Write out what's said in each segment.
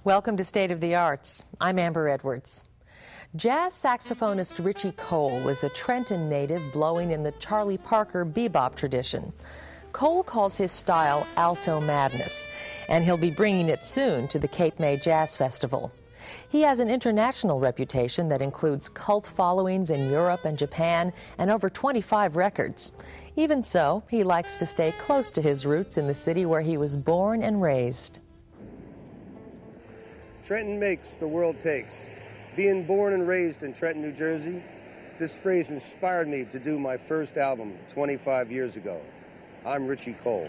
Welcome to State of the Arts. I'm Amber Edwards. Jazz saxophonist Richie Cole is a Trenton native blowing in the Charlie Parker bebop tradition. Cole calls his style alto-madness, and he'll be bringing it soon to the Cape May Jazz Festival. He has an international reputation that includes cult followings in Europe and Japan and over 25 records. Even so, he likes to stay close to his roots in the city where he was born and raised. Trenton makes, the world takes. Being born and raised in Trenton, New Jersey, this phrase inspired me to do my first album 25 years ago. I'm Richie Cole.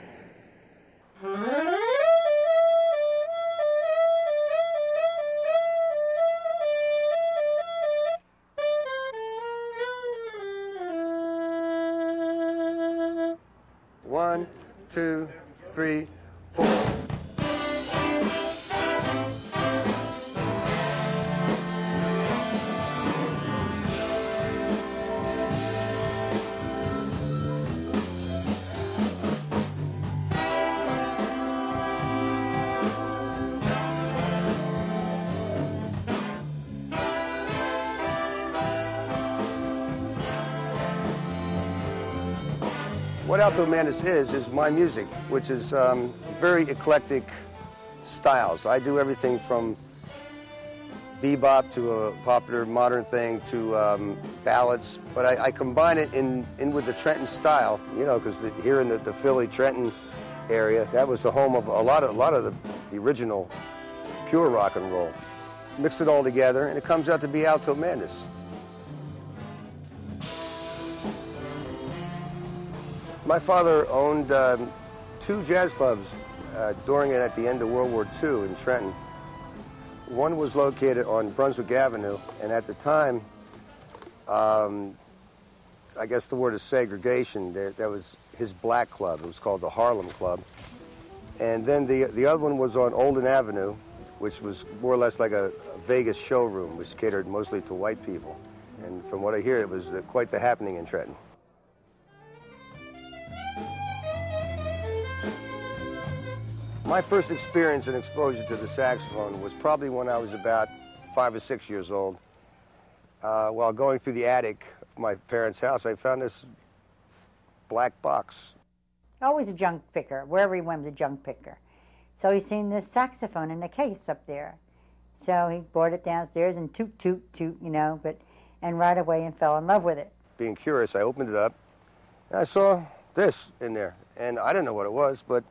One, two, three, four. What alto-madness is my music, which is very eclectic styles. I do everything from bebop to a popular modern thing to ballads, but I combine it in with the Trenton style, you know, because here in the Philly, Trenton area, that was the home of a lot of the original pure rock and roll. Mix it all together, and it comes out to be alto-madness. My father owned two jazz clubs during and at the end of World War II in Trenton. One was located on Brunswick Avenue, and at the time, I guess the word is segregation, there was his black club. It was called the Harlem Club. And then the other one was on Olden Avenue, which was more or less like a Vegas showroom, which catered mostly to white people. And from what I hear, it was quite the happening in Trenton. My first experience and exposure to the saxophone was probably when I was about 5 or 6 years old. While going through the attic of my parents' house, I found this black box. Always a junk picker. Wherever he went was a junk picker. So he seen this saxophone in the case up there. So he brought it downstairs and toot, toot, toot, you know, and right away and fell in love with it. Being curious, I opened it up, and I saw this in there. And I didn't know what it was, but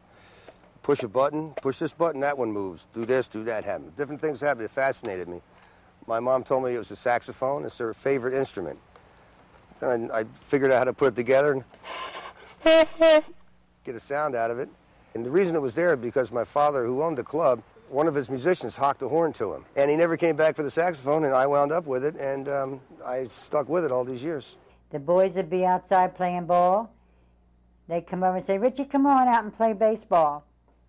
push a button, push this button, that one moves. Do this, do that, happen. Different things happened. It fascinated me. My mom told me it was a saxophone. It's her favorite instrument. Then I figured out how to put it together and get a sound out of it. And the reason it was there because my father, who owned the club, one of his musicians hocked a horn to him. And he never came back for the saxophone, and I wound up with it, and I stuck with it all these years. The boys would be outside playing ball. They'd come over and say, Richie, come on out and play baseball.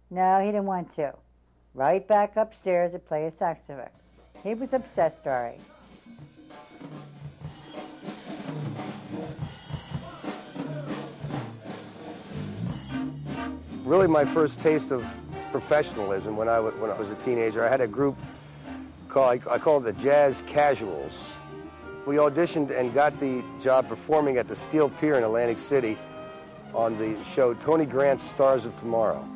No, he didn't want to. Right back upstairs to play a saxophone. He was obsessed, all right. Really my first taste of professionalism when I was a teenager, I had a group I called the Jazz Casuals. We auditioned and got the job performing at the Steel Pier in Atlantic City on the show Tony Grant's Stars of Tomorrow.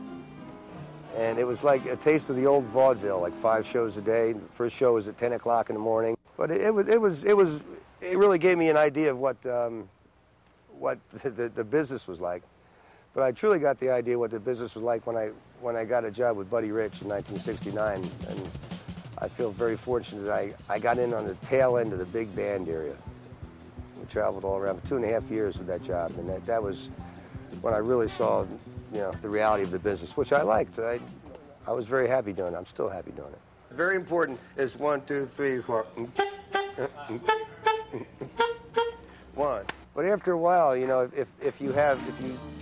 And it was like a taste of the old vaudeville, like 5 shows a day. The first show was at 10 o'clock in the morning. But it really gave me an idea of what the business was like. But I truly got the idea what the business was like when I got a job with Buddy Rich in 1969. And I feel very fortunate that I got in on the tail end of the big band area. We traveled all around for 2.5 years with that job, and that was when I really saw, you know, the reality of the business, which I liked. I was very happy doing it. I'm still happy doing it. Very important is 1, 2, 3, 4. 1. But after a while, you know, if you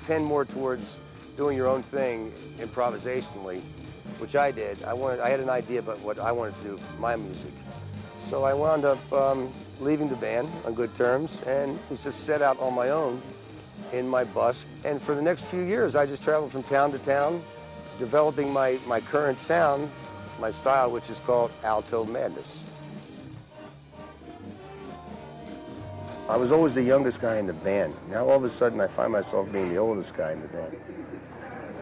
tend more towards doing your own thing improvisationally, which I did, I had an idea about what I wanted to do with my music. So I wound up leaving the band on good terms and was just set out on my own in my bus. And for the next few years, I just traveled from town to town, developing my current sound my style, which is called alto-madness. I was always the youngest guy in the band. Now all of a sudden I find myself being the oldest guy in the band.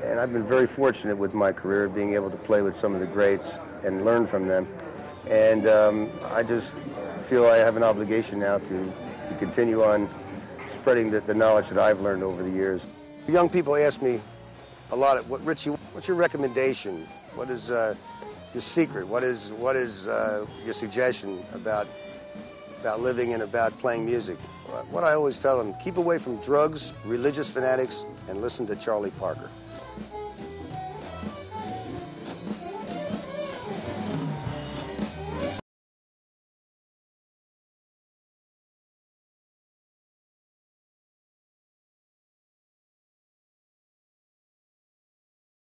And I've been very fortunate with my career, being able to play with some of the greats and learn from them. And I just feel I have an obligation now to continue on spreading the knowledge that I've learned over the years. Young people ask me a lot, Richie, what's your recommendation? What is your secret? What is your suggestion about living and about playing music? What I always tell them, keep away from drugs, religious fanatics, and listen to Charlie Parker.